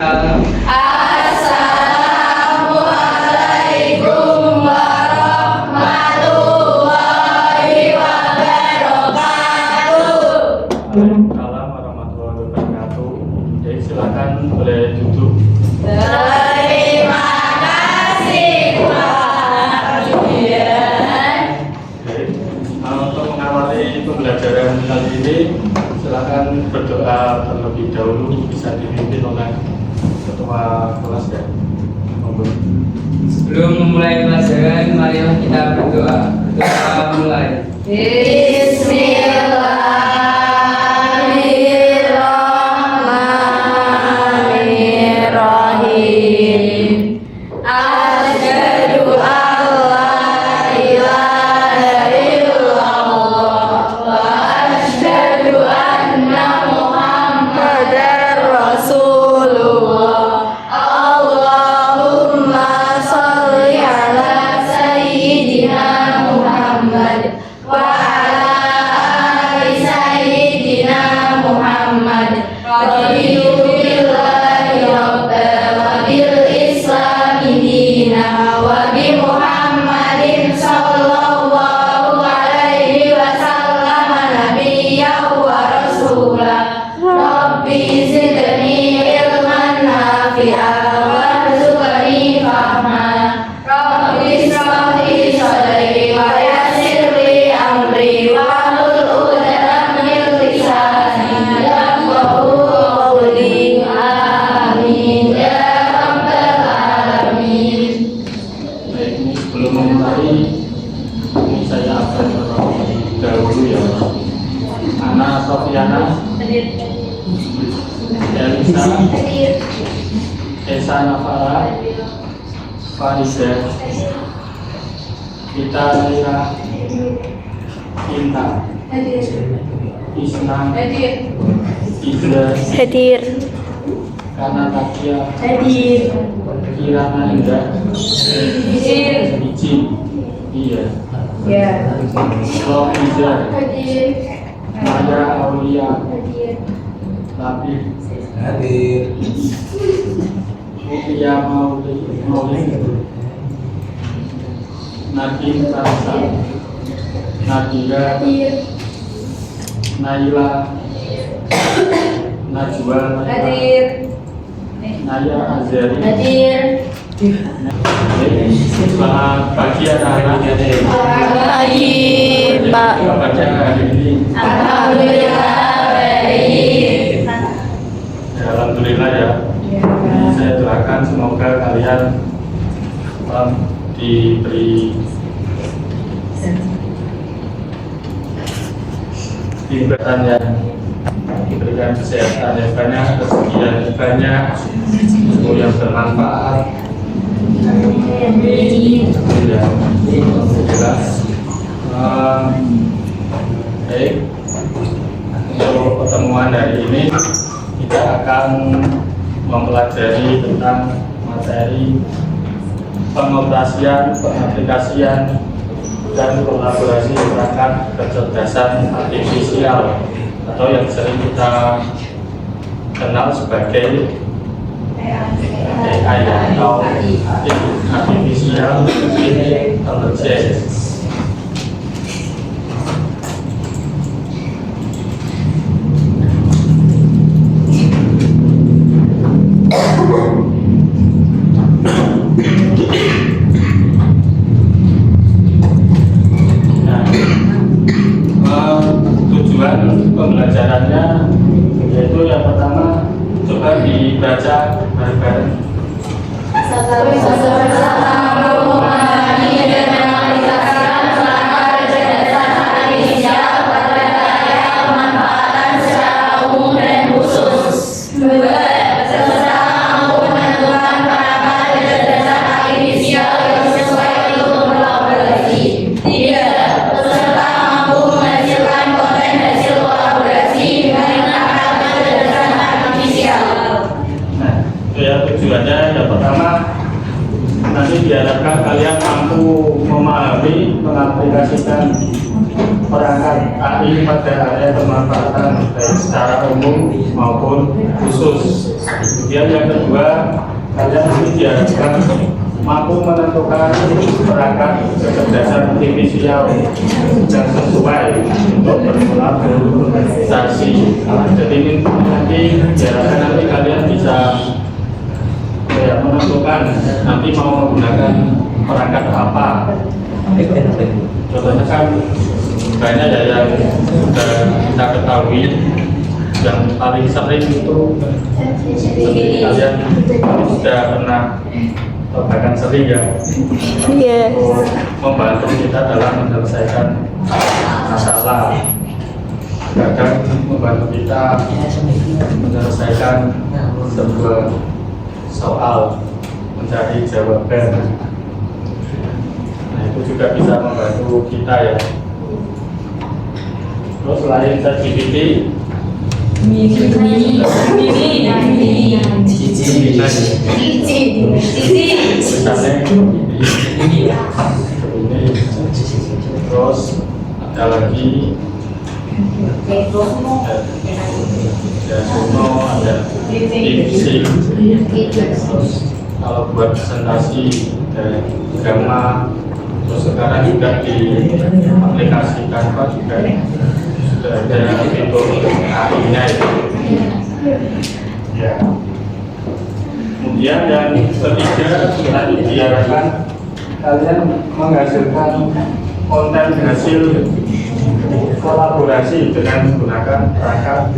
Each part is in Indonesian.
Assalamualaikum warahmatullahi wabarakatuh. Waalaikumsalam warahmatullahi wabarakatuh. Jadi silakan boleh duduk. Terima kasih Pak Julian. Untuk mengawali pembelajaran kali ini, silakan berdoa terlebih dahulu, bisa dipimpin oleh ketua kelas ya. Monggo. Sebelum memulai pelajaran, marilah kita berdoa. Berdoa mulai. Bismillahirrahmanirrahim. Asyhadu an la ilaha illallah wa asyhadu anna Muhammadar Rasulullah. Allahumma sholli ala sayyidina Muhammad wa ala ali sayyidina Muhammad. Raditu billahi rabban wa bil islami dina wa bi Muhammadin sallallahu alaihi wasallam nabiyyan wa rasulah. Rabbi zidni ilman nafi'an warzuqni fahman. Rabbi ishrah li sadri wa yassir li amri wahlul 'uqdatam min lisani yafqahu qawli. Amin ya rabbal alamin. Baik, ini sebelum memulai, ini saya akan terlebih dahulu ya. Ana Sofiana, Elisa, Esa Nafara, Farida, Kita Lira, Inta, Isna, Izra, Hadir. Kanatakia, Hadir. Kirana Indah, Izin, iya, Ya. Rohiza, Hadir. Maya Aulia, Hadir. Labib, Hadir. Mutia Maulid, Nadim Karsa, Nadira, Hadir. Naila, Najwa, Hadir. Naya Azari. Hadir. Selamat pagi anak-anak. Pagi, Pak. Kabarnya hari ini? Alhamdulillah baik. Ya, alhamdulillah ya. Jadi saya doakan semoga kalian diberi kehidupan yang diberikan kesehatan yang banyak, rezeki yang banyak, umur yang bermanfaat. Ya, jelas. Baik, untuk pertemuan hari ini kita akan mempelajari tentang materi pengoperasian, pengaplikasian, dan kolaborasi perangkat kecerdasan artifisial atau yang sering kita kenal sebagai AI atau Artificial Intelligence. Tujuan pembelajarannya yaitu yang pertama, coba dibaca bareng-bareng. Nah, itu ya tujuannya. Yang pertama, nanti diharapkan kalian mampu memahami, mengaplikasikan perangkat AI pada area pemanfaatan baik secara umum maupun khusus. Kemudian yang kedua, kalian ini diharapkan mampu menentukan perangkat kecerdasan artifisial yang sesuai untuk berkolaborasi. Jadi ini nanti diharapkan nanti kalian bisa menentukan nanti mau menggunakan perangkat apa. Contohnya kan banyak ya yang sudah kita ketahui, yang paling sering itu seperti kalian sudah pernah bahkan sering ya membantu kita dalam menyelesaikan masalah, kadang membantu kita menyelesaikan sebuah soal, mencari jawaban. Nah itu juga bisa membantu kita ya. Terus selain ChatGPT, terus ada lagi ada Suno, ada Dipsi. Terus kalau buat presentasi ada Gamma. Terus sekarang juga di aplikasi Canva juga sudah ada fitur AI-nya itu. Ya. Kemudian yang ketiga, nanti diharapkan kalian menghasilkan konten hasil kolaborasi dengan menggunakan perangkat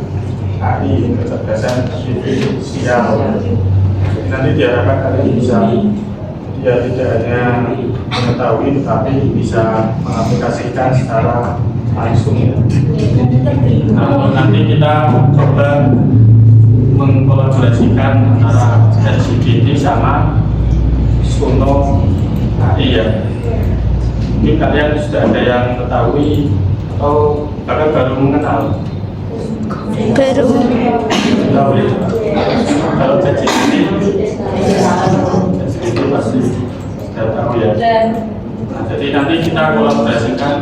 AI kecerdasan artifisial. Nanti diharapkan kalian bisa tidak hanya mengetahui tetapi bisa mengaplikasikan secara langsung ya. Nah, nanti kita coba mengkolaborasikan antara ChatGPT sama Suno AI ya. Mungkin kalian sudah ada yang mengetahui atau bahkan baru mengenal. Baru. Kalau ChatGPT pasti sudah tahu ya. Nah, jadi nanti kita kolaborasikan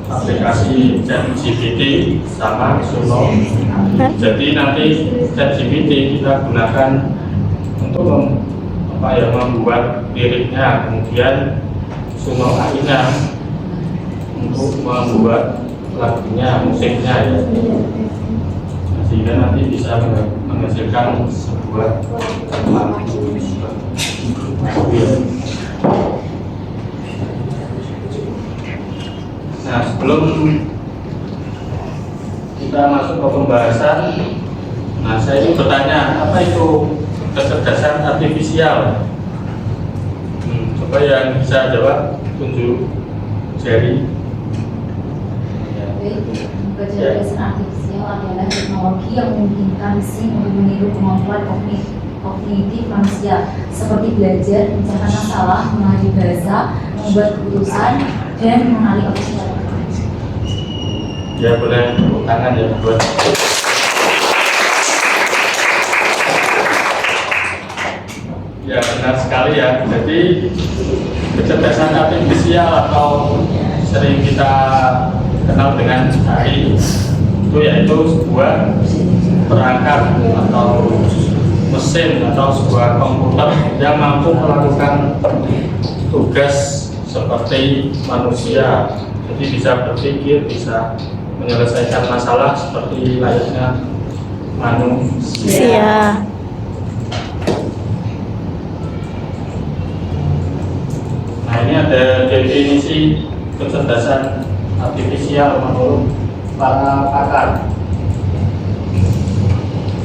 aplikasi ChatGPT sama Suno. Jadi nanti ChatGPT kita gunakan untuk membuat liriknya, kemudian Suno AI-nya untuk membuat lagunya, musiknya ya. Sehingga nanti bisa menghasilkan sebuah lagu. Nah, sebelum kita masuk ke pembahasan, nah saya ingin bertanya, apa itu kecerdasan artifisial? Coba yang bisa jawab, tunjuk jari. Kecerdasan artifisial adalah teknologi yang memungkinkan mesin untuk meniru kemampuan kognitif manusia, seperti belajar, mencari masalah, mengenali bahasa, membuat keputusan, dan mengenali objek. Ya boleh tepuk tangan ya buat. Ya benar sekali ya. Jadi kecerdasan artifisial atau sering kita kenal dengan AI itu yaitu sebuah perangkat atau mesin atau sebuah komputer yang mampu melakukan tugas seperti manusia. Jadi bisa berpikir, bisa menyelesaikan masalah seperti layaknya manusia. Nah ini ada definisi kecerdasan artifisial menurut para pakar.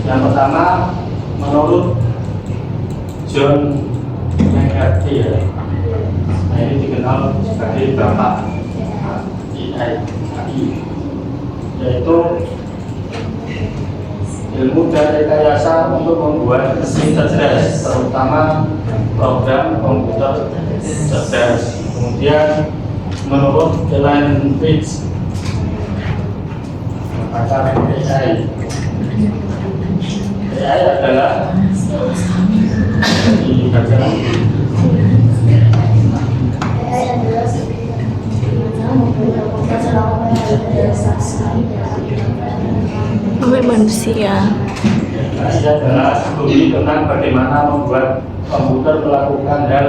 Yang pertama menurut John McCarthy ya. Nah ini dikenal sebagai bapak AI, yaitu ilmu dan rekayasa untuk membuat mesin cerdas, terutama program komputer cerdas. Kemudian menurut Alan Fitch, pakar AI adalah dibaca lagi. oleh manusia. Ini adalah studi tentang bagaimana membuat komputer melakukan hal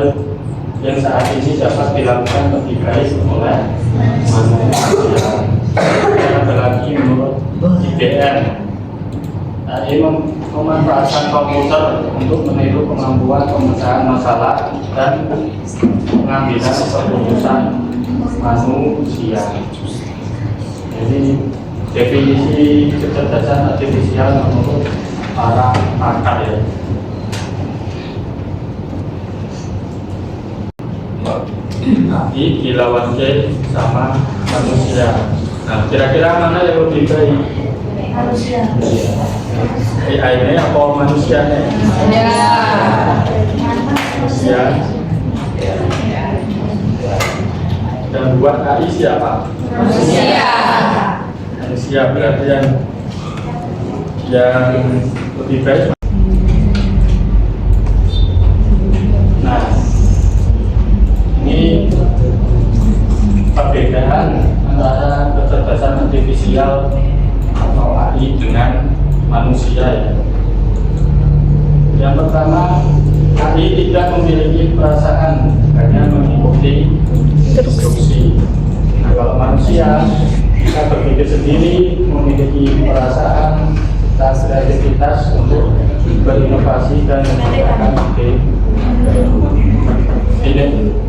yang saat ini dapat dilakukan lebih baik oleh manusia. Ada lagi menurut IBM. Nah, ini memanfaatkan komputer untuk meniru kemampuan pemecahan masalah dan pengambilan keputusan manusia. Jadi definisi kecerdasan artifisial menurut para pakar ya. AI dilawan sama manusia. Nah, kira-kira mana yang lebih baik? Manusia. AI ini apa manusia nih? Manusia. Dan buat AI siapa? Manusia berarti yang lebih baik. Nah, ini perbedaan antara kecerdasan artifisial atau AI dengan manusia ya. Yang pertama, AI tidak memiliki perasaan, hanya mengikuti instruksi. Nah, kalau manusia bisa berpikir sendiri, memiliki perasaan dan kreativitas untuk berinovasi dan menciptakan ide. Ini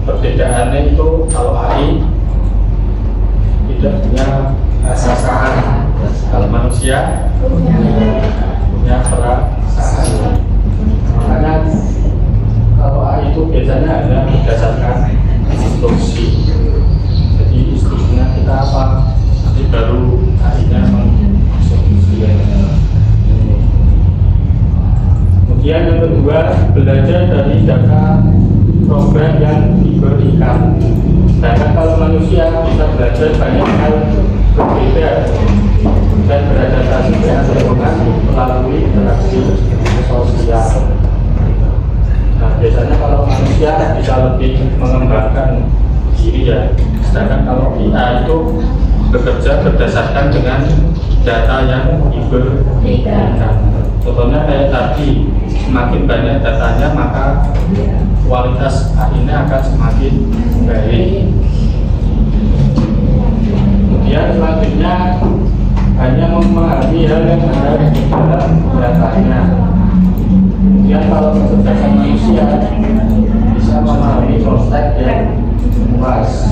perbedaannya itu kalau AI tidak punya perasaan, kalau manusia punya perasaan. Makanya kalau AI itu biasanya hanya berdasarkan instruksi. Jadi instruksinya kita apa, nanti baru AI-nya mengeksekusi. Kemudian yang kedua, belajar dari data program yang diberikan. Sedangkan kalau manusia bisa belajar banyak hal berbeda dan beradaptasi dengan lingkungan melalui interaksi sosial. Nah, biasanya kalau manusia bisa lebih mengembangkan diri ya. Sedangkan kalau IA itu bekerja berdasarkan dengan data yang diberikan. Contohnya kayak tadi, semakin banyak datanya maka kualitas AI-nya akan semakin baik. Kemudian selanjutnya hanya memahami hal yang ada di dalam datanya. Kemudian kalau kecerdasan manusia bisa memahami konteks yang luas.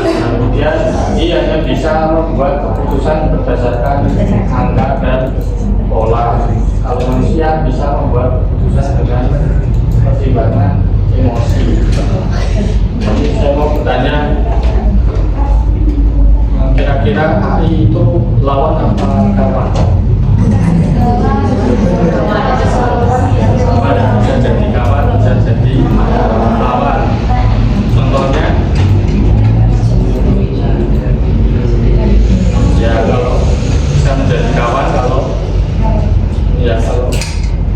Kemudian AI hanya bisa membuat keputusan berdasarkan angka dan pola. Kalau manusia bisa membuat keputusan dengan pertimbangan emosi. Jadi saya mau bertanya, kira-kira AI itu lawan apa kawan? Bisa jadi kawan, bisa jadi lawan. Contohnya, ya kalau bisa menjadi kawan, kalau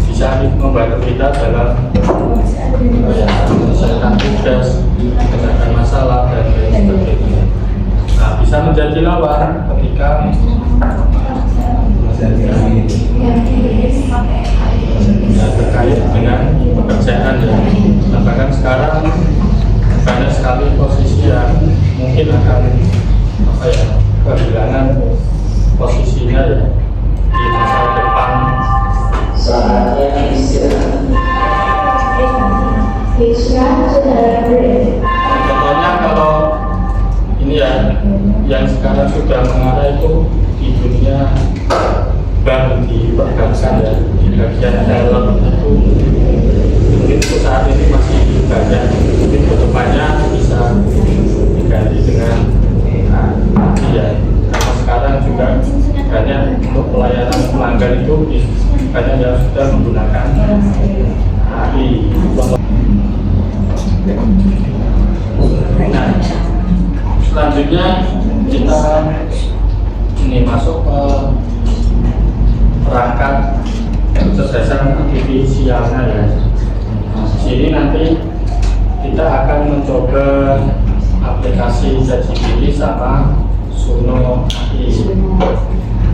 bisa membantu kita dalam menyelesaikan tugas, menyelesaikan masalah dan lain sebagainya. Nah, bisa menjadi lawan ketika terkait dengan pekerjaan ya. Nah, bahkan sekarang banyak sekali posisi yang mungkin akan kehilangan posisinya ya di masa depan. Contohnya kalau ini ya, yang sekarang sudah mengarah itu di dunia bank, di perbankan ya, di bagian dalam itu mungkin saat ini masih banyak, mungkin kedepannya bisa diganti dengan ya. Karena sekarang juga banyak untuk pelayanan pelanggan itu banyak yang sudah menggunakan AI. Nah, selanjutnya kita ini masuk ke perangkat kecerdasan artifisialnya ya. Di sini nanti kita akan mencoba aplikasi ChatGPT sama Suno Aki.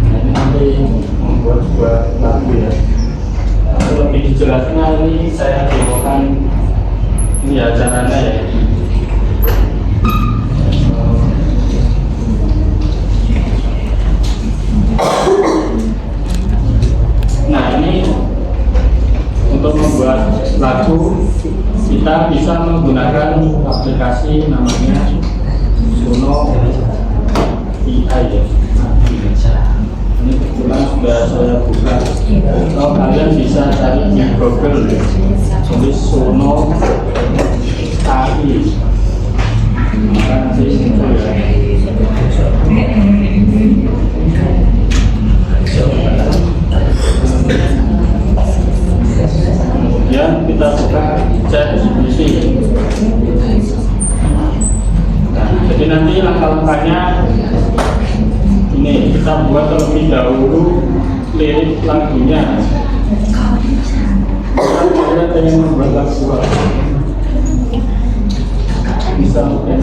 Nah, ini nanti membuat sebuah lagu ya. Untuk lebih jelasnya ini saya demokan ini ya caranya ya. Nah, ini untuk membuat lagu kita bisa menggunakan aplikasi namanya Suno AI ya. Ini kebetulan sudah saya buka. Atau kalian bisa cari di Google ya. Tulis Suno AI. Maka nanti muncul ya. Kemudian kita buka chat GPT. Nah, jadi nanti langkah-langkahnya ini kita buat terlebih dahulu lirik lagunya. Kita pengen membuat lagu bisa mungkin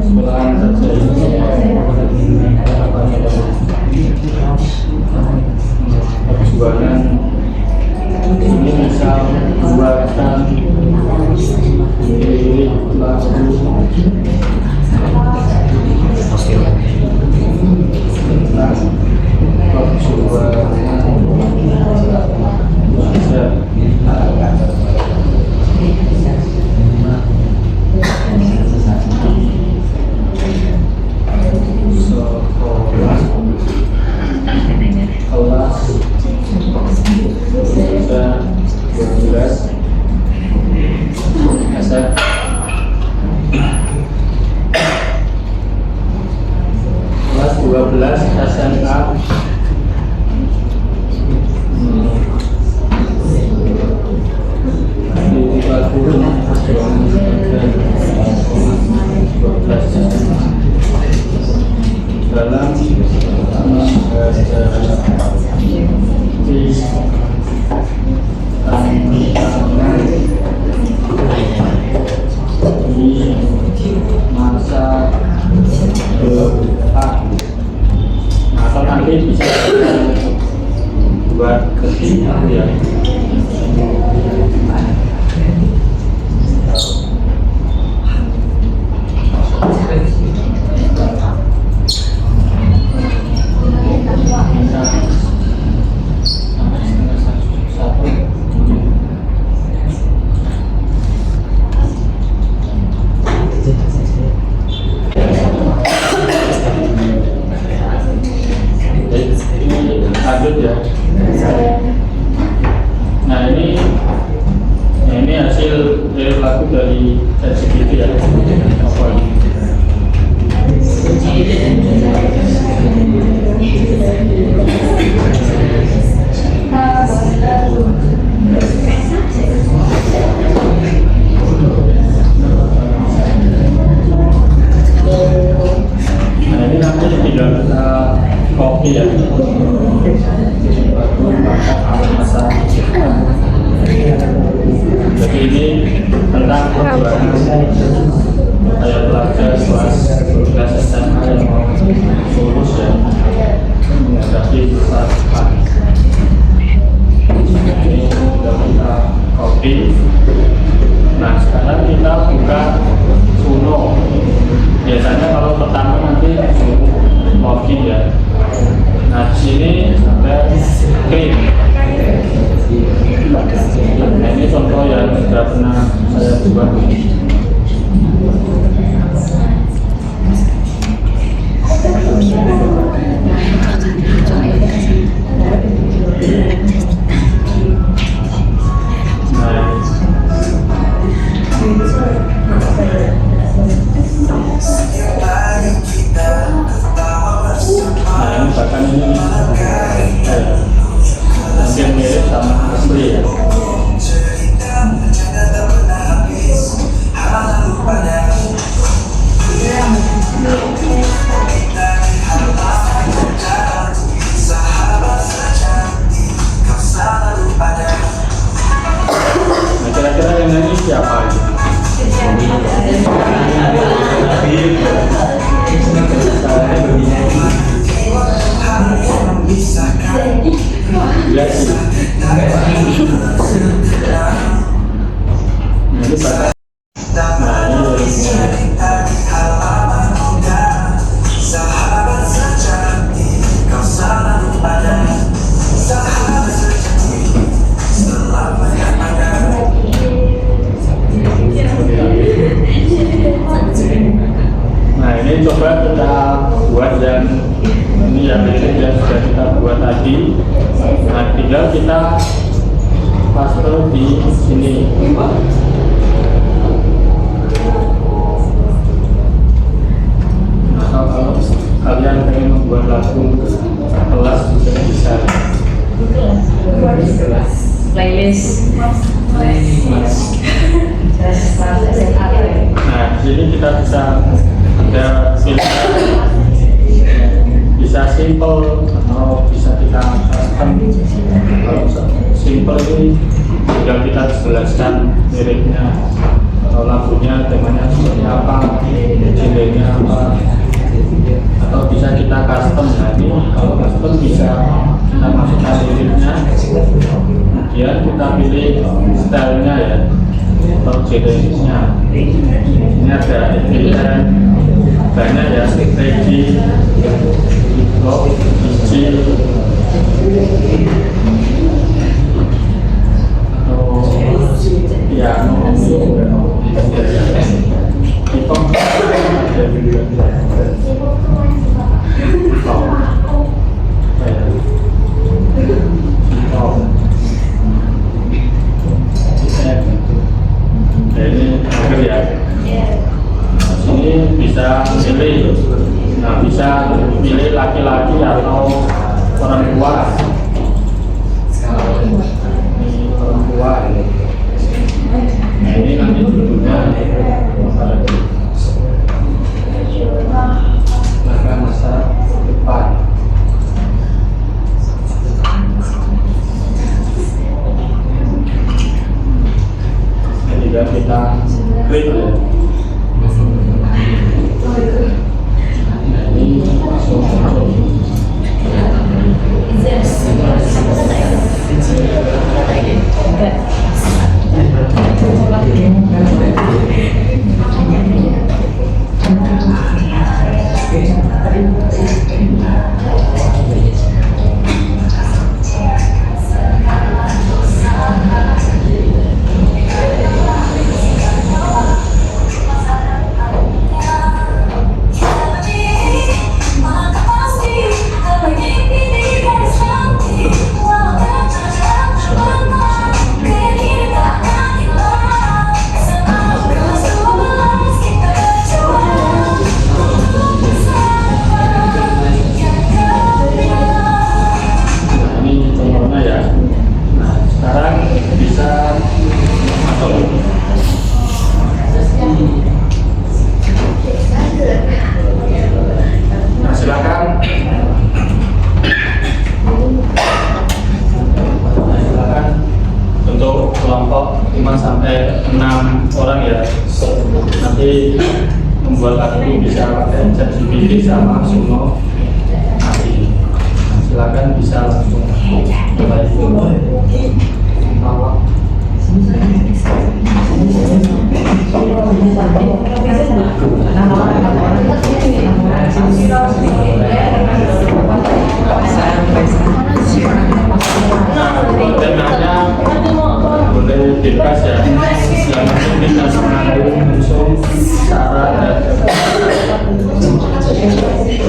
sebelahan saja perjuangan ini bisa membuatkan lirik lagu kelas 12 SMA dalam di masa depan. Nah, atau nanti bisa buat ketik ya. Lanjut ya. Nah, ini hasil dari lagu dari ChatGPT ya. Apa ini? Nah, ini nanti tinggal kita copy ya. Jadi ini tentang perjuangan saya pelajar kelas 12 SMA yang mau lulus ya menghadapi masa depan. Ini sudah kita copy. Nah, sekarang kita buka Suno. Biasanya kalau pertama nanti login ya. Nah, di sini ada klik. Nah, ini contoh yang sudah pernah saya buat. Nah, ini bahkan ini hampir mirip sama asli ya. tinggal kita paste di sini. Kalau kalian pengen membuat lagu kelas juga bisa. Playlist. Nah, di sini kita bisa ada pilihan, bisa simple atau bisa kita custom. Kalau simple ini tinggal kita jelaskan liriknya atau lagunya, temanya seperti apa, genrenya apa, atau bisa kita custom. Nah, ini kalau custom bisa kita masukkan liriknya, kemudian kita pilih stylenya ya atau genrenya. Ini ada pilihan banyak ya, reggae, rock, easy, atau piano, hip hop, ada juga ini akhir ya. Sini bisa pilih, nah bisa pilih laki-laki atau orang tua. Ini orang tua. Nah, ini nanti judulnya masa depan. Ketika kita klik ya. Nah, ini langsung muncul. kelompok 5 sampai 6 orang ya. Nanti membuat lagu bisa pakai ChatGPT sama Suno. Silakan bisa langsung mulai dulu. Temanya boleh bebas ya, yang penting bisa mengandung unsur syarat dan yang penting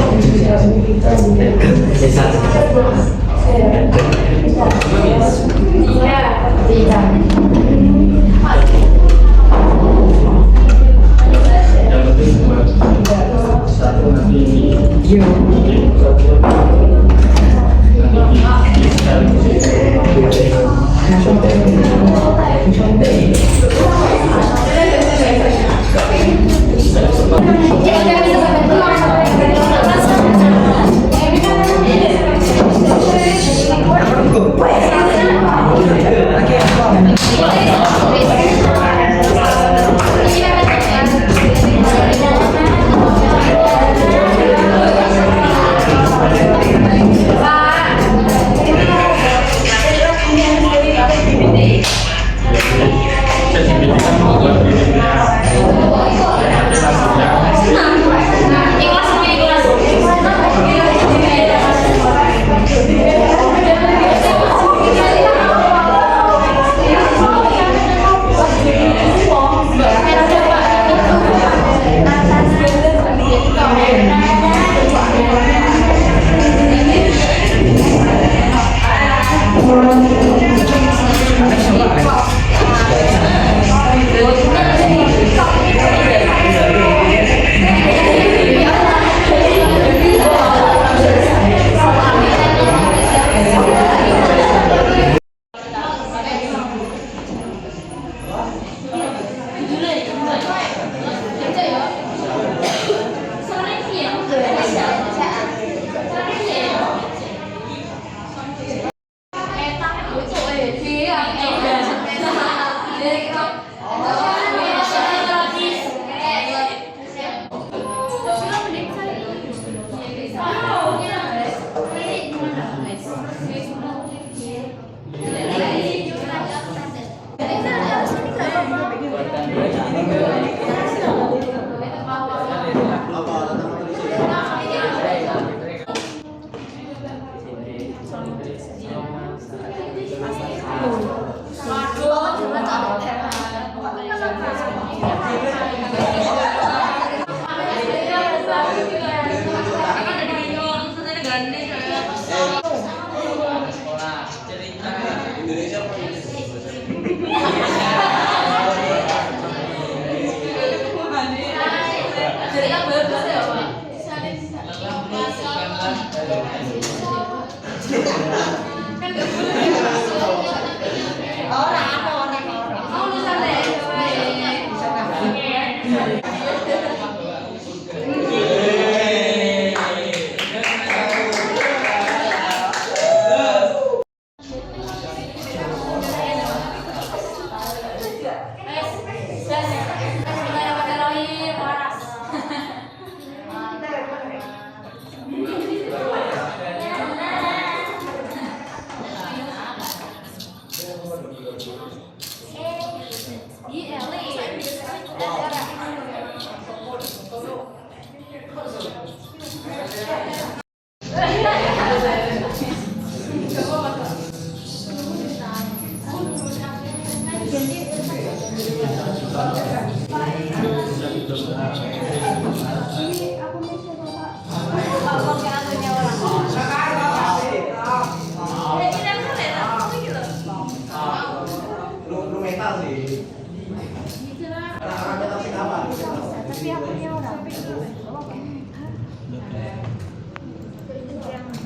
buat satu nanti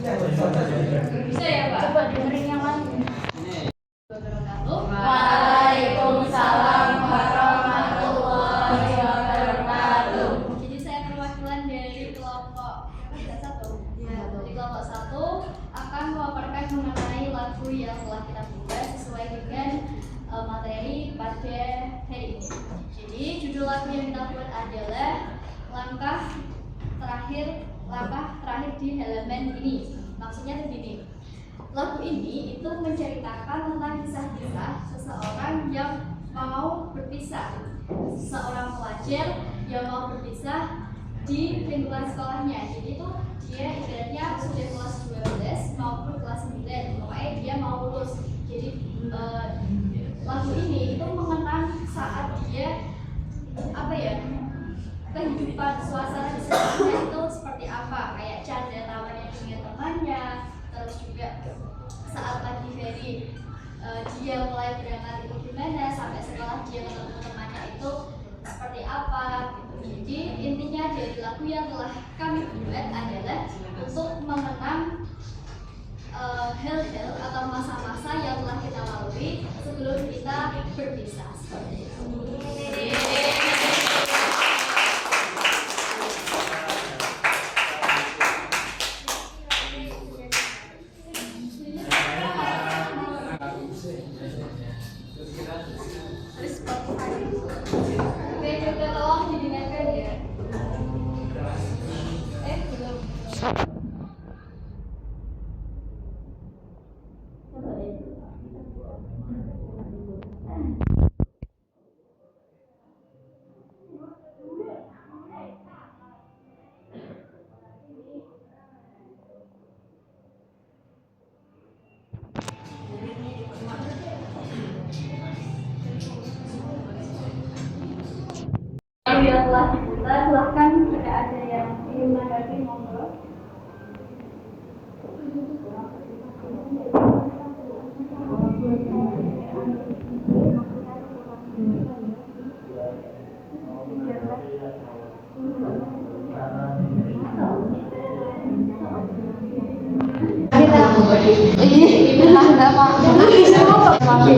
Bisa ya Pak? Coba dengerin yang lain. Waalaikumsalam warahmatullahi wabarakatuh. Jadi saya perwakilan dari kelompok satu. Dari kelompok satu akan memaparkan mengenai lagu yang telah kita buat sesuai dengan materi pada hari ini. Jadi judul lagu yang kita buat adalah langkah terakhir di halaman ini. Maksudnya begini, lagu ini itu menceritakan tentang kisah-kisah seseorang yang mau berpisah, seorang pelajar yang mau berpisah di lingkungan sekolahnya. Jadi itu dia ibaratnya sudah kelas 12 maupun kelas 9, pokoknya dia mau lulus. Jadi lagu ini itu mengenang saat dia kehidupan suasana di sekolahnya itu seperti apa, kayak canda tawanya dengan temannya, terus juga saat pagi hari dia mulai berangkat itu gimana, sampai sekolah dia ketemu temannya itu seperti apa gitu. Jadi intinya dari lagu yang telah kami buat adalah untuk mengenang hal-hal atau masa-masa yang telah kita lalui sebelum kita berpisah seperti itu. Oke, coba tolong didengarkan ya. Belum. Coba deh. Yang telah diputar, silahkan jika ada yang ingin menanggapi, monggo.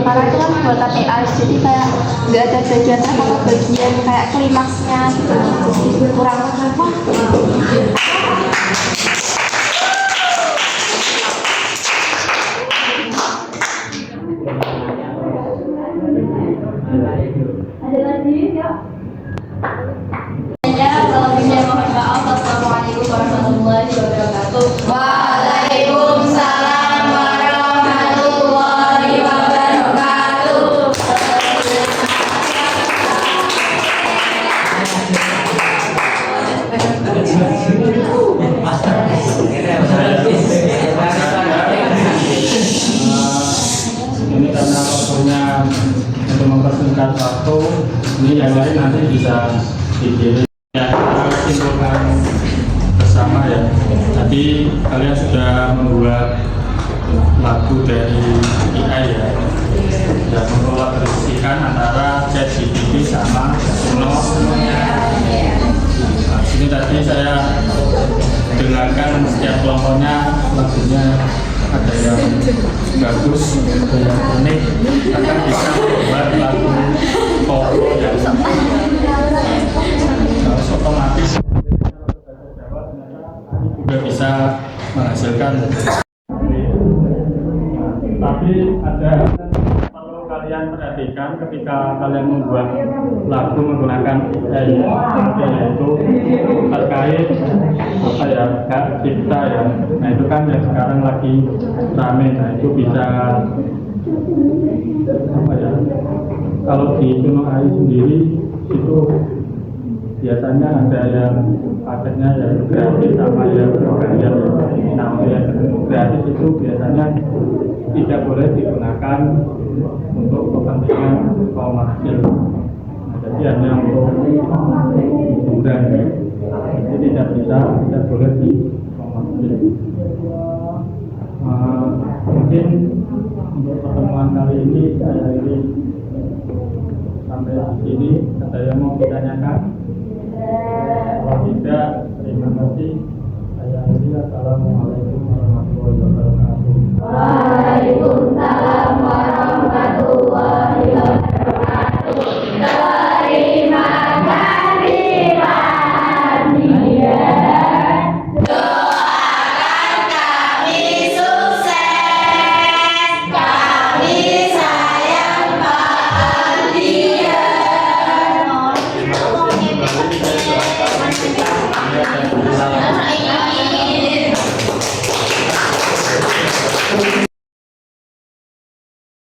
Karena itu kan buatan AI, jadi kayak nggak ada bagiannya kalau bagian kayak klimaksnya gitu, kurang apa? Ada lagi ya? Kalau bisa mohon maaf. Assalamualaikum warahmatullahi wabarakatuh. Waalaikumsalam warahmatullahi wabarakatuh. Ini karena waktunya untuk mempersingkat waktu, ini yang lain nanti bisa dikirim. Ya, kita simpulkan bersama ya. Tadi kalian sudah membuat lagu dari AI ya, yang mengkolaborasikan antara ChatGPT sama Suno. Nah, ini tadi saya dengarkan setiap kelompoknya lagunya ada yang bagus, ada yang unik, bahkan bisa membuat lagu koplo yang harus otomatis juga bisa menghasilkan. Tapi ada perlu kalian perhatikan ketika kalian membuat lagu menggunakan AI, yaitu terkait apa ya, hak cipta ya. Nah itu kan yang sekarang lagi rame. Nah itu bisa apa ya, kalau di Suno AI sendiri itu biasanya ada yang paketnya yang gratis sama yang berbayar. Nah yang gratis itu biasanya tidak boleh digunakan untuk kepentingan komersil. Nah, jadi hanya untuk hiburan, jadi tidak boleh di komersil. Mungkin untuk pertemuan kali ini saya ini sampai di sini. Ada yang mau ditanyakan? Kalau tidak, terima kasih. Saya Assalamualaikum.